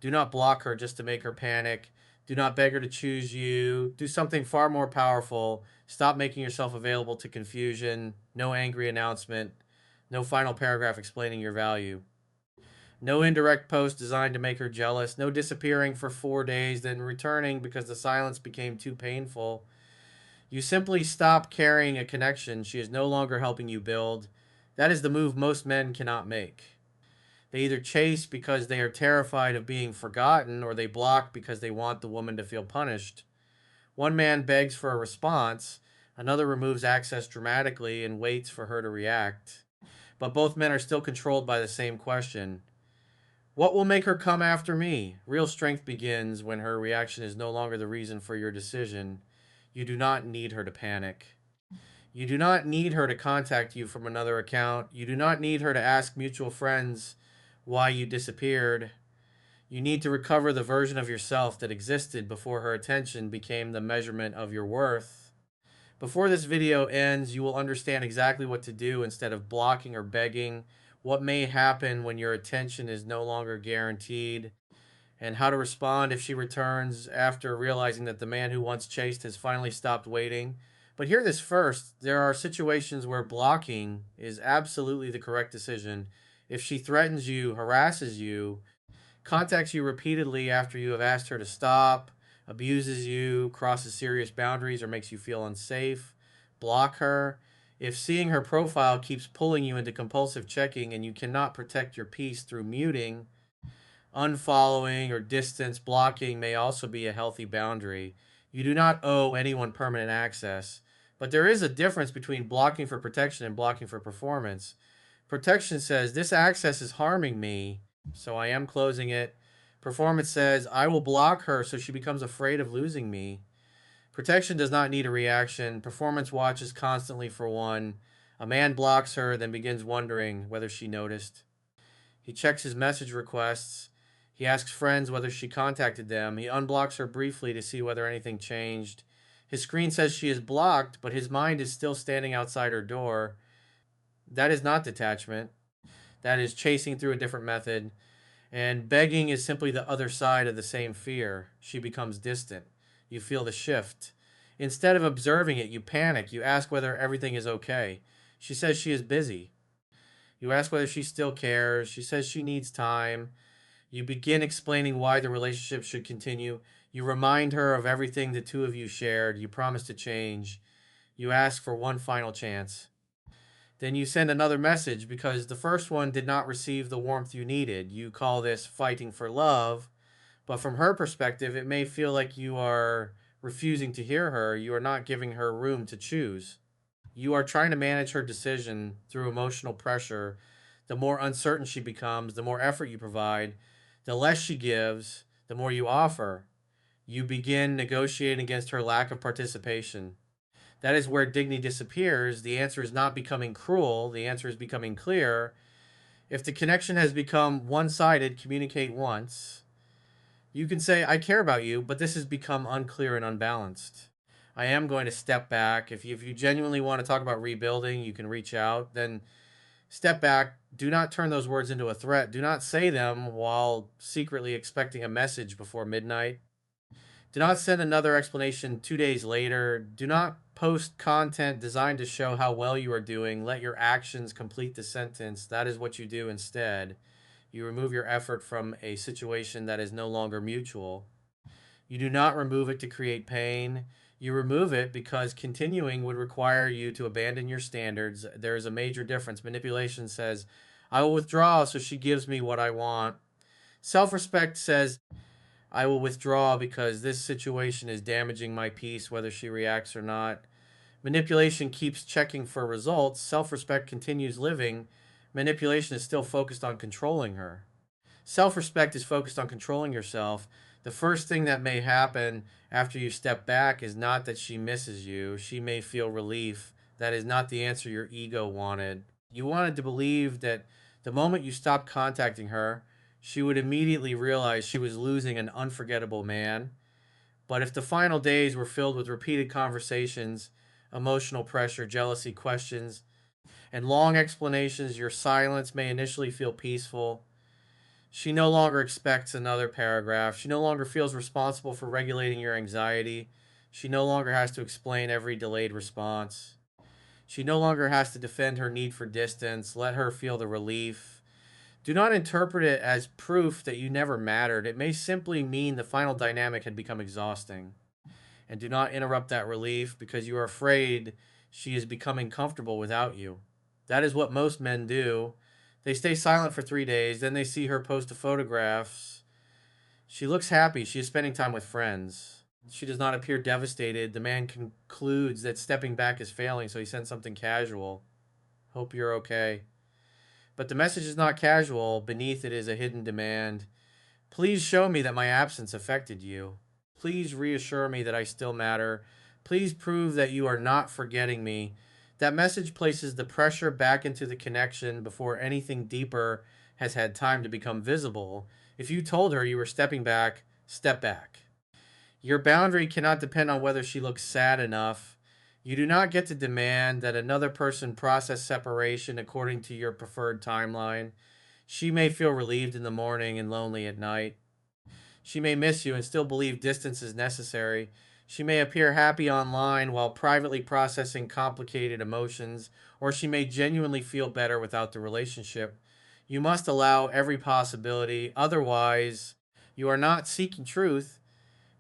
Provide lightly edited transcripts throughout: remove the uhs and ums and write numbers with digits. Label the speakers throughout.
Speaker 1: Do not block her just to make her panic. Do not beg her to choose you. Do something far more powerful. Stop making yourself available to confusion. No angry announcement. No final paragraph explaining your value. No indirect post designed to make her jealous. No disappearing for 4 days, then returning because the silence became too painful. You simply stop carrying a connection she is no longer helping you build. That is the move most men cannot make. They either chase because they are terrified of being forgotten, or they block because they want the woman to feel punished. One man begs for a response, another removes access dramatically and waits for her to react. But both men are still controlled by the same question: what will make her come after me? Real strength begins when her reaction is no longer the reason for your decision. You do not need her to panic. You do not need her to contact you from another account. You do not need her to ask mutual friends why you disappeared. You need to recover the version of yourself that existed before her attention became the measurement of your worth. Before this video ends, you will understand exactly what to do instead of blocking or begging, what may happen when your attention is no longer guaranteed, and how to respond if she returns after realizing that the man who once chased has finally stopped waiting. But hear this first: there are situations where blocking is absolutely the correct decision. If she threatens you, harasses you, contacts you repeatedly after you have asked her to stop, abuses you, crosses serious boundaries, or makes you feel unsafe, block her. If seeing her profile keeps pulling you into compulsive checking and you cannot protect your peace through muting, unfollowing, or distance blocking may also be a healthy boundary. You do not owe anyone permanent access, but there is a difference between blocking for protection and blocking for performance. Protection says this access is harming me, so I am closing it. Performance says I will block her so she becomes afraid of losing me. Protection does not need a reaction. Performance watches constantly for one. A man blocks her, then begins wondering whether she noticed. He checks his message requests. He asks friends whether she contacted them. He unblocks her briefly to see whether anything changed. His screen says she is blocked, but his mind is still standing outside her door. That is not detachment. That is chasing through a different method. And begging is simply the other side of the same fear. She becomes distant. You feel the shift. Instead of observing it, you panic. You ask whether everything is okay. She says she is busy. You ask whether she still cares. She says she needs time. You begin explaining why the relationship should continue. You remind her of everything the two of you shared. You promise to change. You ask for one final chance. Then you send another message because the first one did not receive the warmth you needed. You call this fighting for love, but from her perspective, it may feel like you are refusing to hear her. You are not giving her room to choose. You are trying to manage her decision through emotional pressure. The more uncertain she becomes, the more effort you provide, the less she gives, the more you offer. You begin negotiating against her lack of participation. That is where dignity disappears. The answer is not becoming cruel, the answer is becoming clear. If the connection has become one sided, communicate once. You can say, I care about you, but this has become unclear and unbalanced. I am going to step back. If you genuinely want to talk about rebuilding, you can reach out. Then step back. Do not turn those words into a threat. Do not say them while secretly expecting a message before midnight. Do not send another explanation 2 days later. Do not post content designed to show how well you are doing. Let your actions complete the sentence. That is what you do instead. You remove your effort from a situation that is no longer mutual. You do not remove it to create pain. You remove it because continuing would require you to abandon your standards. There is a major difference. Manipulation says, I will withdraw so she gives me what I want. Self respect says, I will withdraw because this situation is damaging my peace, whether she reacts or not. Manipulation keeps checking for results. Self respect continues living. Manipulation is still focused on controlling her. Self respect is focused on controlling yourself. The first thing that may happen after you step back is not that she misses you. She may feel relief. That is not the answer your ego wanted. You wanted to believe that the moment you stopped contacting her, she would immediately realize she was losing an unforgettable man. But if the final days were filled with repeated conversations, emotional pressure, jealousy, questions, and long explanations, your silence may initially feel peaceful. She no longer expects another paragraph. She no longer feels responsible for regulating your anxiety. She no longer has to explain every delayed response. She no longer has to defend her need for distance. Let her feel the relief. Do not interpret it as proof that you never mattered. It may simply mean the final dynamic had become exhausting. And do not interrupt that relief because you are afraid she is becoming comfortable without you. That is what most men do. They stay silent for 3 days, then they see her post a photographs. She looks happy. She is spending time with friends. She does not appear devastated. The man concludes that stepping back is failing, so he sends something casual. Hope you're okay. But the message is not casual. Beneath it is a hidden demand. Please show me that my absence affected you. Please reassure me that I still matter. Please prove that you are not forgetting me. That message places the pressure back into the connection before anything deeper has had time to become visible. If you told her you were stepping back, step back. Your boundary cannot depend on whether she looks sad enough. You do not get to demand that another person process separation according to your preferred timeline. She may feel relieved in the morning and lonely at night. She may miss you and still believe distance is necessary. She may appear happy online while privately processing complicated emotions, or she may genuinely feel better without the relationship. You must allow every possibility, otherwise, you are not seeking truth.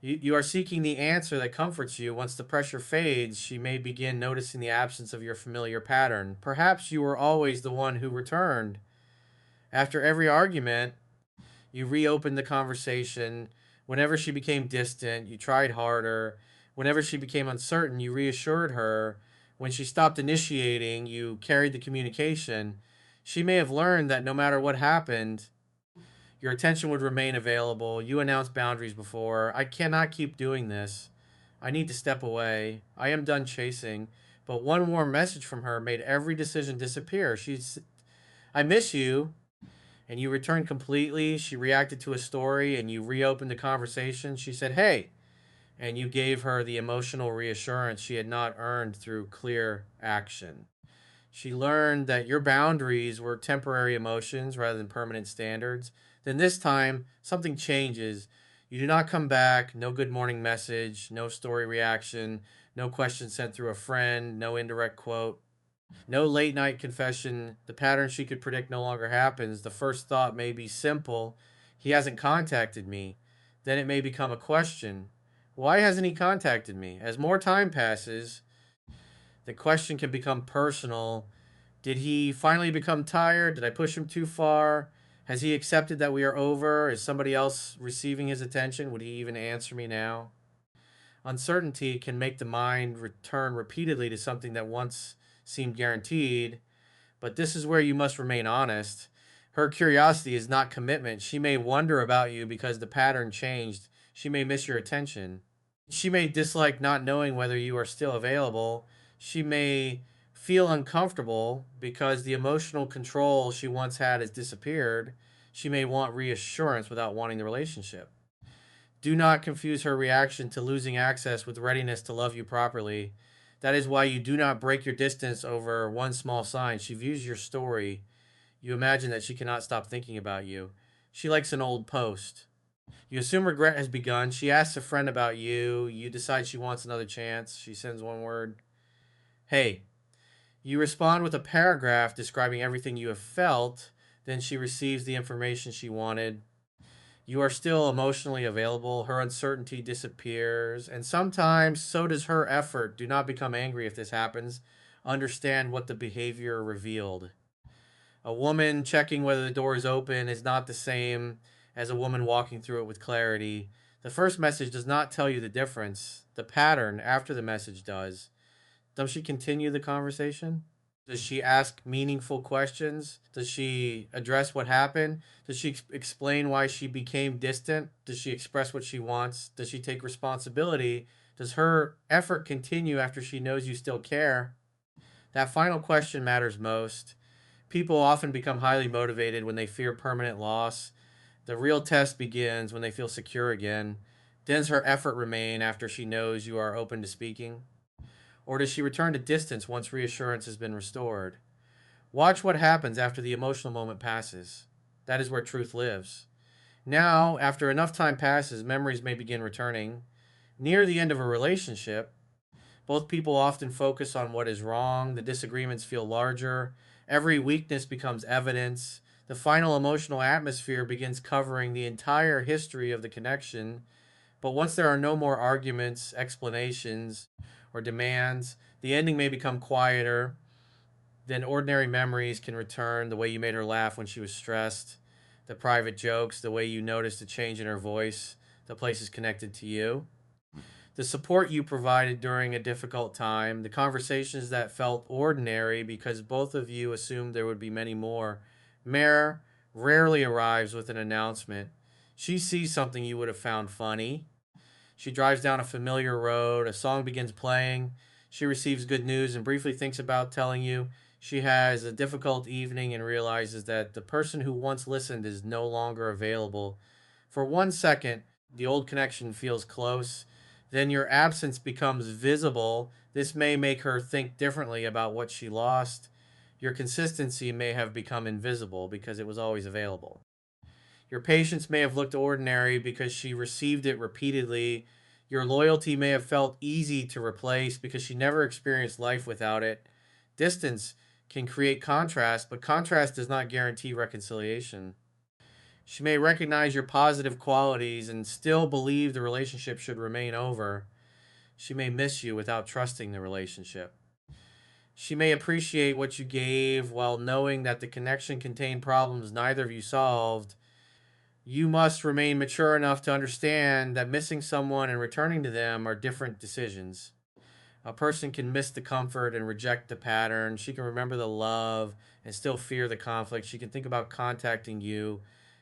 Speaker 1: You are seeking the answer that comforts you. Once the pressure fades, she may begin noticing the absence of your familiar pattern. Perhaps you were always the one who returned. After every argument, you reopened the conversation. Whenever she became distant, you tried harder. Whenever she became uncertain, you reassured her. When she stopped initiating, you carried the communication. She may have learned that no matter what happened, your attention would remain available. You announced boundaries before. I cannot keep doing this. I need to step away. I am done chasing. But one warm message from her made every decision disappear. I miss you, and you returned completely. She reacted to a story and you reopened the conversation. She said, "Hey," and you gave her the emotional reassurance she had not earned through clear action. She learned that your boundaries were temporary emotions rather than permanent standards. Then this time, something changes. You do not come back, no good morning message, no story reaction, no question sent through a friend, no indirect quote. No late night confession. The pattern she could predict no longer happens. The first thought may be simple: he hasn't contacted me. Then it may become a question: why hasn't he contacted me? As more time passes, the question can become personal. Did he finally become tired? Did I push him too far? Has he accepted that we are over? Is somebody else receiving his attention? Would he even answer me now? Uncertainty can make the mind return repeatedly to something that once seemed guaranteed. But this is where you must remain honest. Her curiosity is not commitment. She may wonder about you because the pattern changed. She may miss your attention. She may dislike not knowing whether you are still available. She may feel uncomfortable because the emotional control she once had has disappeared. She may want reassurance without wanting the relationship. Do not confuse her reaction to losing access with readiness to love you properly. That is why you do not break your distance over one small sign. She views your story. You imagine that she cannot stop thinking about you. She likes an old post. You assume regret has begun. She asks a friend about you. You decide she wants another chance. She sends one word: "Hey." You respond with a paragraph describing everything you have felt. Then she receives the information she wanted. You are still emotionally available. Her uncertainty disappears. And sometimes so does her effort. Do not become angry if this happens. Understand what the behavior revealed. A woman checking whether the door is open is not the same as a woman walking through it with clarity. The first message does not tell you the difference. The pattern after the message does. Does she continue the conversation? Does she ask meaningful questions? Does she address what happened? Does she explain why she became distant? Does she express what she wants? Does she take responsibility? Does her effort continue after she knows you still care? That final question matters most. People often become highly motivated when they fear permanent loss. The real test begins when they feel secure again. Does her effort remain after she knows you are open to speaking? Or does she return to distance once reassurance has been restored? Watch what happens after the emotional moment passes. That is where truth lives. Now, after enough time passes, memories may begin returning. Near the end of a relationship, both people often focus on what is wrong, the disagreements feel larger, every weakness becomes evidence. The final emotional atmosphere begins covering the entire history of the connection. But once there are no more arguments, explanations, or demands, the ending may become quieter. Then ordinary memories can return, the way you made her laugh when she was stressed, the private jokes, the way you noticed a change in her voice, the places connected to you, the support you provided during a difficult time, the conversations that felt ordinary because both of you assumed there would be many more. Mare rarely arrives with an announcement. She sees something you would have found funny. She drives down a familiar road, a song begins playing. She receives good news and briefly thinks about telling you. She has a difficult evening and realizes that the person who once listened is no longer available. For 1 second, the old connection feels close. Then your absence becomes visible. This may make her think differently about what she lost. Your consistency may have become invisible because it was always available. Your patience may have looked ordinary because she received it repeatedly. Your loyalty may have felt easy to replace because she never experienced life without it. Distance can create contrast, but contrast does not guarantee reconciliation. She may recognize your positive qualities and still believe the relationship should remain over. She may miss you without trusting the relationship. She may appreciate what you gave while knowing that the connection contained problems neither of you solved. You must remain mature enough to understand that missing someone and returning to them are different decisions. A person can miss the comfort and reject the pattern. She can remember the love and still fear the conflict. She can think about contacting you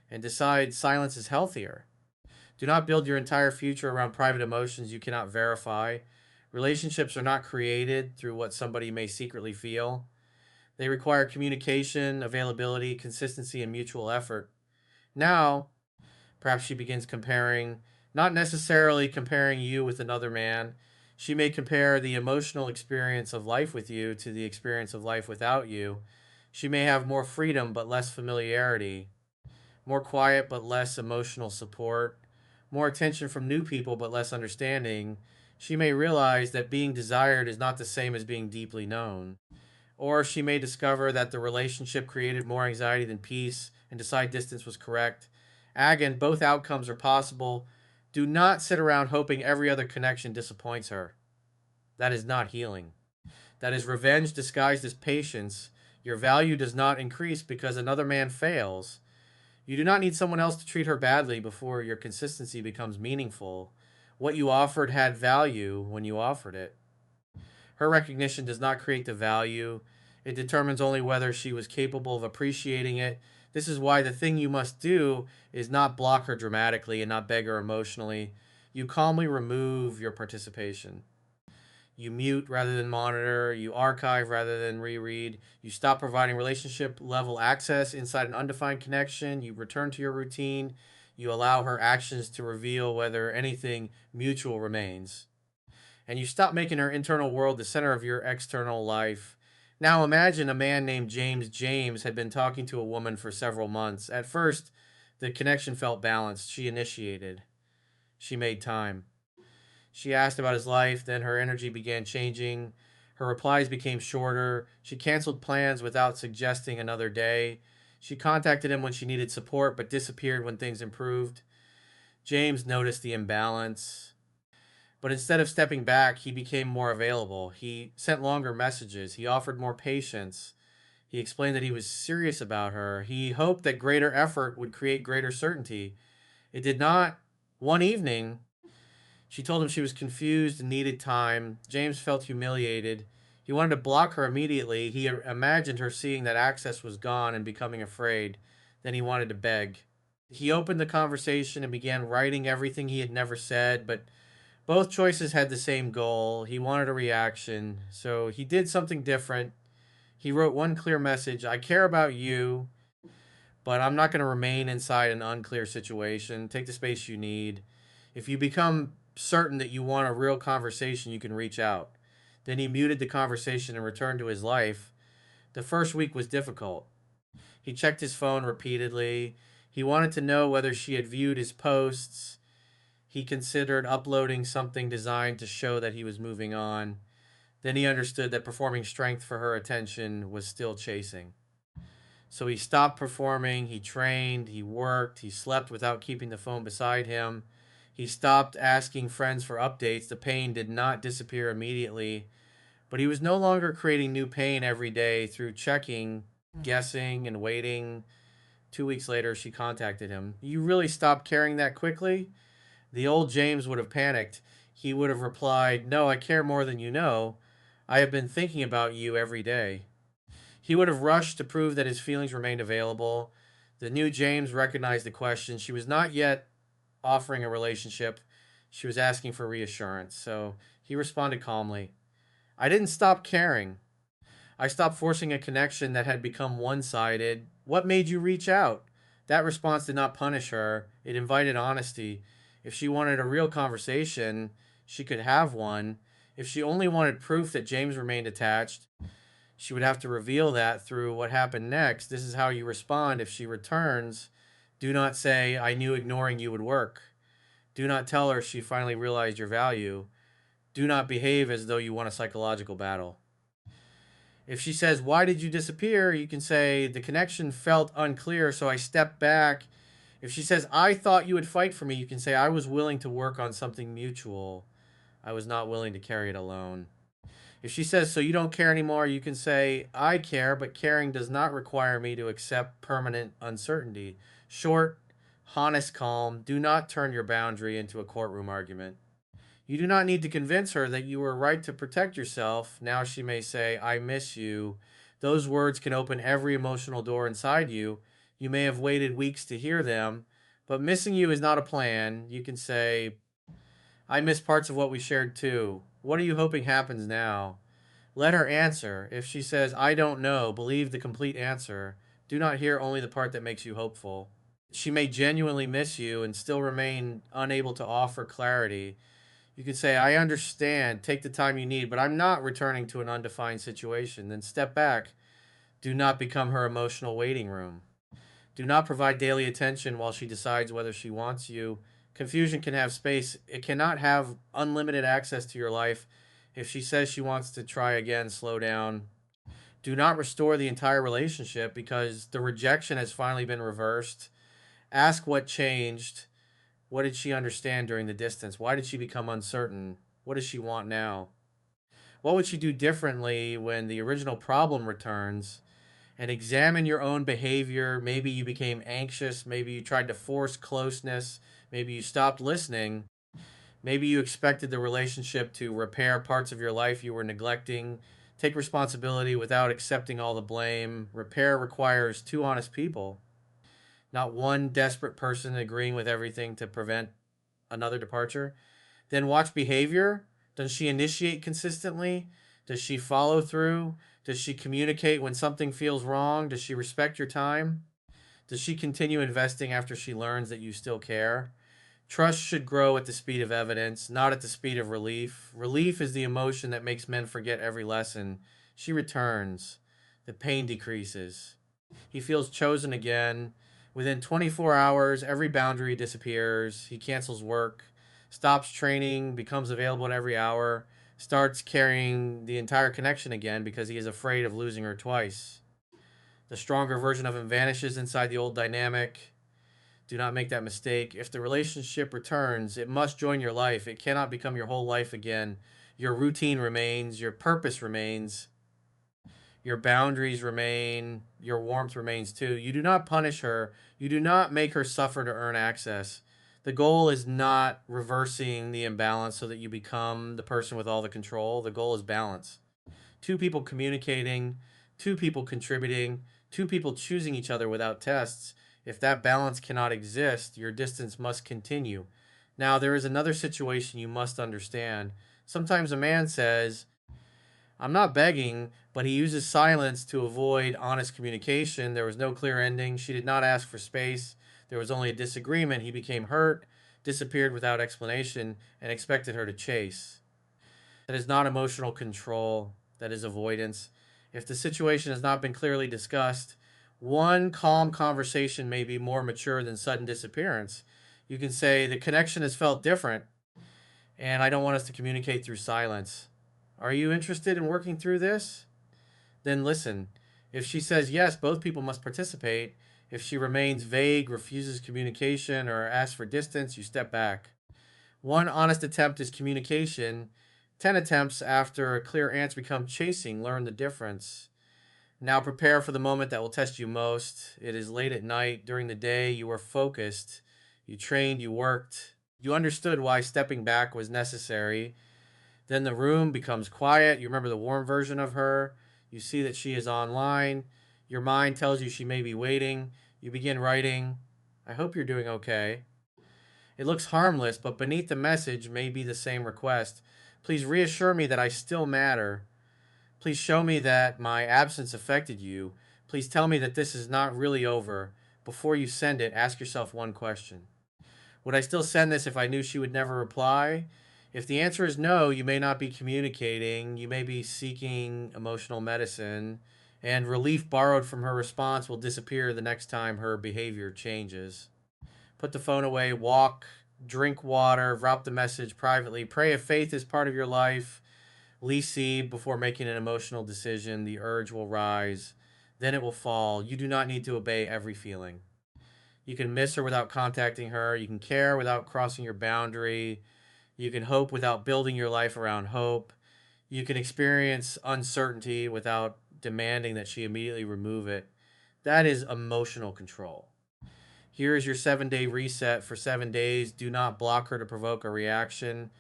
Speaker 1: and decide silence is healthier. Do not build your entire future around private emotions you cannot verify. Relationships are not created through what somebody may secretly feel. They require communication, availability, consistency, and mutual effort. Now, perhaps she begins comparing, not necessarily comparing you with another man. She may compare the emotional experience of life with you to the experience of life without you. She may have more freedom but less familiarity, more quiet but less emotional support, more attention from new people but less understanding. She may realize that being desired is not the same as being deeply known. Or she may discover that the relationship created more anxiety than peace and decide distance was correct. Again, both outcomes are possible. Do not sit around hoping every other connection disappoints her. That is not healing. That is revenge disguised as patience. Your value does not increase because another man fails. You do not need someone else to treat her badly before your consistency becomes meaningful. What you offered had value when you offered it. Her recognition does not create the value, it determines only whether she was capable of appreciating it. This is why the thing you must do is not block her dramatically and not beg her emotionally. You calmly remove your participation. You mute rather than monitor. You archive rather than reread. You stop providing relationship level access inside an undefined connection. You return to your routine. You allow her actions to reveal whether anything mutual remains, and you stop making her internal world the center of your external life. Now imagine a man named James James had been talking to a woman for several months. At first, the connection felt balanced. She initiated. She made time. She asked about his life, then her energy began changing. Her replies became shorter. She canceled plans without suggesting another day. She contacted him when she needed support but disappeared when things improved. James noticed the imbalance. But instead of stepping back, he became more available. He sent longer messages. He offered more patience. He explained that he was serious about her. He hoped that greater effort would create greater certainty. It did not. One evening, she told him she was confused and needed time. James felt humiliated. He wanted to block her immediately. He imagined her seeing that access was gone and becoming afraid. Then he wanted to beg. He opened the conversation and began writing everything he had never said, but both choices had the same goal. He wanted a reaction, so he did something different. He wrote one clear message: I care about you, but I'm not going to remain inside an unclear situation. Take the space you need. If you become certain that you want a real conversation, you can reach out. Then he muted the conversation and returned to his life. The first week was difficult. He checked his phone repeatedly. He wanted to know whether she had viewed his posts. He considered uploading something designed to show that he was moving on. Then he understood that performing strength for her attention was still chasing. So he stopped performing, he trained, he worked, he slept without keeping the phone beside him. He stopped asking friends for updates. The pain did not disappear immediately, but he was no longer creating new pain every day through checking, guessing, and waiting. 2 weeks later, she contacted him. You really stopped caring that quickly? The old James would have panicked. He would have replied, No, I care more than you know. I have been thinking about you every day. He would have rushed to prove that his feelings remained available. The new James recognized the question. She was not yet offering a relationship, she was asking for reassurance. So he responded calmly, I didn't stop caring. I stopped forcing a connection that had become one sided. What made you reach out? That response did not punish her, it invited honesty. If she wanted a real conversation, she could have one. If she only wanted proof that James remained attached, she would have to reveal that through what happened next. This is how you respond if she returns. Do not say, I knew ignoring you would work. Do not tell her she finally realized your value. Do not behave as though you won a psychological battle. If she says, Why did you disappear? You can say, The connection felt unclear, so I stepped back. If she says, I thought you would fight for me, you can say, I was willing to work on something mutual. I was not willing to carry it alone. If she says, So you don't care anymore, you can say, I care, but caring does not require me to accept permanent uncertainty. Short, honest calm. Do not turn your boundary into a courtroom argument. You do not need to convince her that you were right to protect yourself. Now she may say, I miss you. Those words can open every emotional door inside you. You may have waited weeks to hear them, but missing you is not a plan. You can say, I miss parts of what we shared too. What are you hoping happens now? Let her answer. If she says, I don't know, believe the complete answer. Do not hear only the part that makes you hopeful. She may genuinely miss you and still remain unable to offer clarity. You can say, I understand, take the time you need, but I'm not returning to an undefined situation. Then step back. Do not become her emotional waiting room. Do not provide daily attention while she decides whether she wants you. Confusion can have space, it cannot have unlimited access to your life. If she says she wants to try again, slow down. Do not restore the entire relationship because the rejection has finally been reversed. Ask what changed. What did she understand during the distance? Why did she become uncertain? What does she want now? What would she do differently when the original problem returns? And examine your own behavior. Maybe you became anxious. Maybe you tried to force closeness. Maybe you stopped listening. Maybe you expected the relationship to repair parts of your life you were neglecting. Take responsibility without accepting all the blame. Repair requires two honest people, not one desperate person agreeing with everything to prevent another departure. Then watch behavior. Does she initiate consistently? Does she follow through? Does she communicate when something feels wrong? Does she respect your time? Does she continue investing after she learns that you still care? Trust should grow at the speed of evidence, not at the speed of relief. Relief is the emotion that makes men forget every lesson. She returns. The pain decreases. He feels chosen again. Within 24 hours, every boundary disappears. He cancels work, stops training, becomes available at every hour, starts carrying the entire connection again because he is afraid of losing her twice. The stronger version of him vanishes inside the old dynamic. Do not make that mistake. If the relationship returns, it must join your life. It cannot become your whole life again. Your routine remains, your purpose remains, your boundaries remain, your warmth remains too. You do not punish her, you do not make her suffer to earn access. The goal is not reversing the imbalance so that you become the person with all the control. The goal is balance. Two people communicating, two people contributing, two people choosing each other without tests. If that balance cannot exist, your distance must continue. Now, there is another situation you must understand. Sometimes a man says, I'm not begging, but he uses silence to avoid honest communication. There was no clear ending. She did not ask for space. There was only a disagreement. He became hurt, disappeared without explanation, and expected her to chase. That is not emotional control, that is avoidance. If the situation has not been clearly discussed, One calm conversation may be more mature than sudden disappearance. You can say, the connection has felt different, and I don't want us to communicate through silence. Are you interested in working through this? Then listen. If she says yes, both people must participate. If she remains vague, refuses communication, or asks for distance, you step back. One honest attempt is communication. 10 attempts after a clear answer become chasing. Learn the difference. Now prepare for the moment that will test you most. It is late at night. During the day, you were focused. You trained, you worked. You understood why stepping back was necessary. Then the room becomes quiet. You remember the warm version of her. You see that she is online. Your mind tells you she may be waiting. You begin writing, I hope you're doing okay. It looks harmless, but beneath the message may be the same request. Please reassure me that I still matter. Please show me that my absence affected you. Please tell me that this is not really over. Before you send it, ask yourself one question. Would I still send this if I knew she would never reply? If the answer is no, you may not be communicating. You may be seeking emotional medicine, and relief borrowed from her response will disappear the next time her behavior changes. Put the phone away, walk, drink water, drop the message privately. Pray if faith is part of your life. Leave seed before making an emotional decision. The urge will rise, then it will fall. You do not need to obey every feeling. You can miss her without contacting her. You can care without crossing your boundary. You can hope without building your life around hope. You can experience uncertainty without demanding that she immediately remove it. That is emotional control. Here is your 7 day reset for 7 days. Do not block her to provoke a reaction.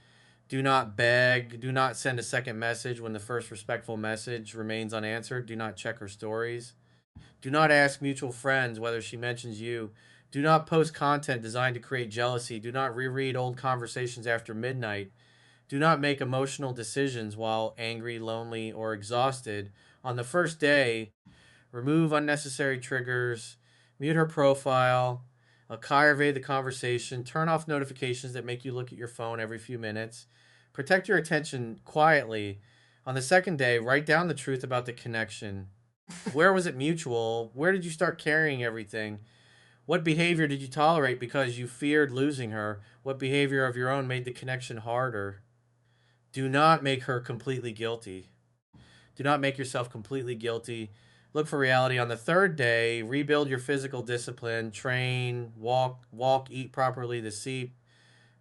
Speaker 1: Do not beg. Do not send a second message when the first respectful message remains unanswered. Do not check her stories. Do not ask mutual friends whether she mentions you. Do not post content designed to create jealousy. Do not reread old conversations after midnight. Do not make emotional decisions while angry, lonely, or exhausted. On the first day, remove unnecessary triggers, mute her profile, evade the conversation, turn off notifications that make you look at your phone every few minutes. Protect your attention quietly. On the second day, write down the truth about the connection. Where was it mutual? Where did you start carrying everything? What behavior did you tolerate because you feared losing her? What behavior of your own made the connection harder? Do not make her completely guilty. Do not make yourself completely guilty. Look for reality. On the third day, rebuild your physical discipline, train, walk, eat properly, the sleep.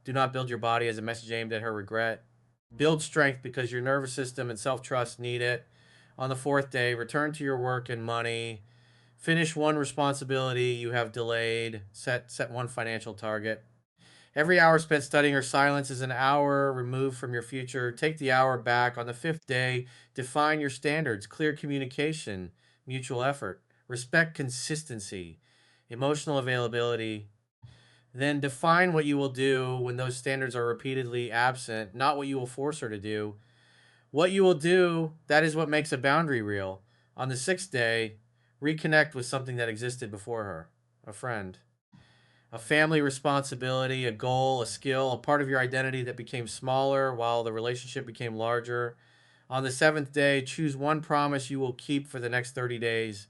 Speaker 1: Do not build your body as a message aimed at her regret. Build strength because your nervous system and self trust need it. On the fourth day, return to your work and money. Finish one responsibility you have delayed. Set one financial target. Every hour spent studying her silence is an hour removed from your future. Take the hour back. On the fifth day, define your standards, clear communication, mutual effort, respect consistency, emotional availability. Then define what you will do when those standards are repeatedly absent, not what you will force her to do. What you will do, that is what makes a boundary real. On the sixth day, reconnect with something that existed before her, a friend, a family responsibility, a goal, a skill, a part of your identity that became smaller while the relationship became larger. On the seventh day, choose one promise you will keep for the next 30 days,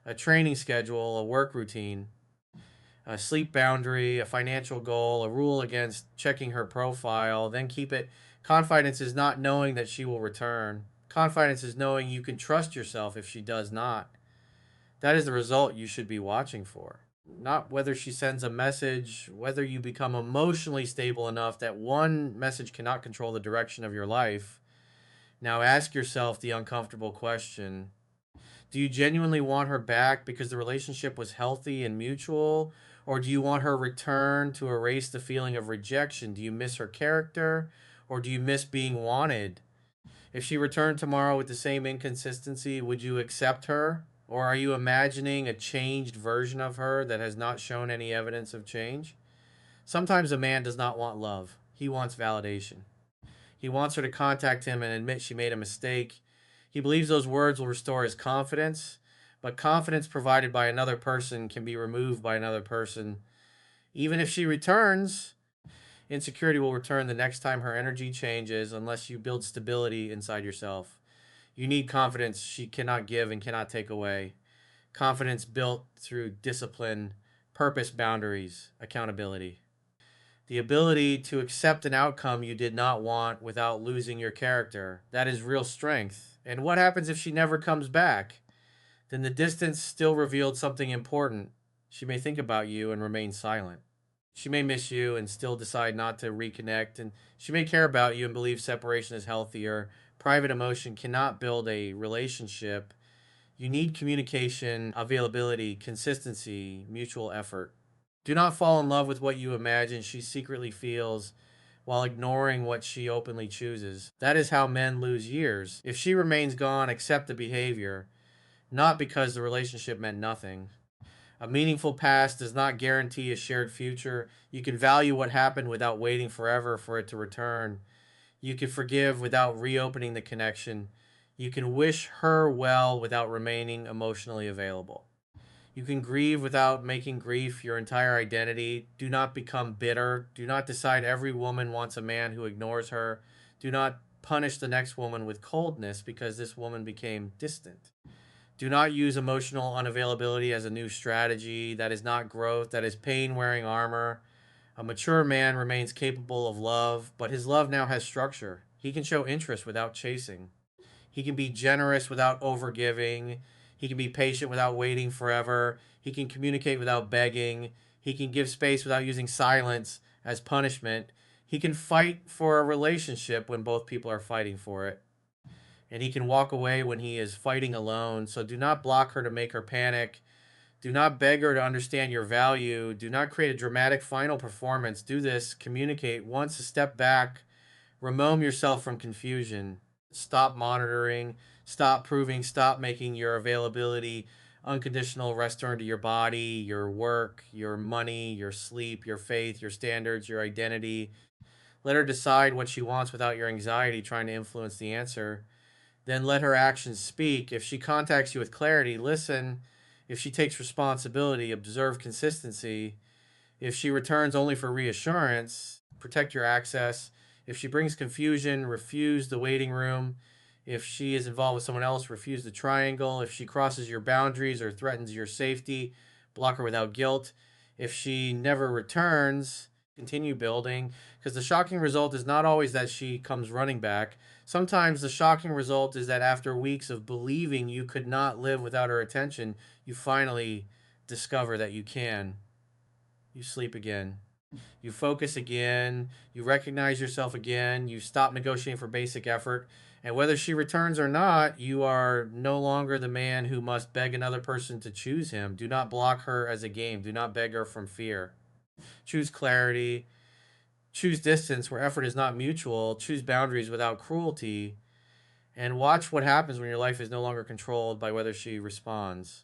Speaker 1: a training schedule, a work routine, a sleep boundary, a financial goal, a rule against checking her profile. Then keep it. Confidence is not knowing that she will return. Confidence is knowing you can trust yourself if she does not. That is the result you should be watching for. Not whether she sends a message, whether you become emotionally stable enough that one message cannot control the direction of your life. Now ask yourself the uncomfortable question. Do you genuinely want her back because the relationship was healthy and mutual? Or do you want her return to erase the feeling of rejection? Do you miss her character? Or do you miss being wanted? If she returned tomorrow with the same inconsistency, would you accept her? Or are you imagining a changed version of her that has not shown any evidence of change? Sometimes a man does not want love, he wants validation. He wants her to contact him and admit she made a mistake. He believes those words will restore his confidence, but confidence provided by another person can be removed by another person. Even if she returns, insecurity will return the next time her energy changes unless you build stability inside yourself. You need confidence she cannot give and cannot take away. Confidence built through discipline, purpose, boundaries, accountability. The ability to accept an outcome you did not want without losing your character. That is real strength. And what happens if she never comes back? Then the distance still revealed something important. She may think about you and remain silent. She may miss you and still decide not to reconnect. And she may care about you and believe separation is healthier. Private emotion cannot build a relationship. You need communication, availability, consistency, mutual effort. Do not fall in love with what you imagine she secretly feels while ignoring what she openly chooses. That is how men lose years. If she remains gone, accept the behavior, not because the relationship meant nothing. A meaningful past does not guarantee a shared future. You can value what happened without waiting forever for it to return. You can forgive without reopening the connection. You can wish her well without remaining emotionally available. You can grieve without making grief your entire identity. Do not become bitter. Do not decide every woman wants a man who ignores her. Do not punish the next woman with coldness because this woman became distant. Do not use emotional unavailability as a new strategy. That is not growth, that is pain wearing armor. A mature man remains capable of love, but his love now has structure. He can show interest without chasing. He can be generous without overgiving. He can be patient without waiting forever. He can communicate without begging. He can give space without using silence as punishment. He can fight for a relationship when both people are fighting for it. And he can walk away when he is fighting alone. So do not block her to make her panic. Do not beg her to understand your value. Do not create a dramatic final performance. Do this, communicate once, a step back, remove yourself from confusion. Stop monitoring, stop proving, stop making your availability unconditional. Rest her into your body, your work, your money, your sleep, your faith, your standards, your identity. Let her decide what she wants without your anxiety trying to influence the answer. Then let her actions speak. If she contacts you with clarity, listen. If she takes responsibility, observe consistency. If she returns only for reassurance, protect your access. If she brings confusion, refuse the waiting room. If she is involved with someone else, refuse the triangle. If she crosses your boundaries or threatens your safety, block her without guilt. If she never returns, continue building. Because the shocking result is not always that she comes running back. Sometimes the shocking result is that after weeks of believing you could not live without her attention, you finally discover that you can. You sleep again. You focus again. You recognize yourself again. You stop negotiating for basic effort. And whether she returns or not, you are no longer the man who must beg another person to choose him. Do not block her as a game. Do not beg her from fear. Choose clarity. Choose distance where effort is not mutual. Choose boundaries without cruelty. And watch what happens when your life is no longer controlled by whether she responds.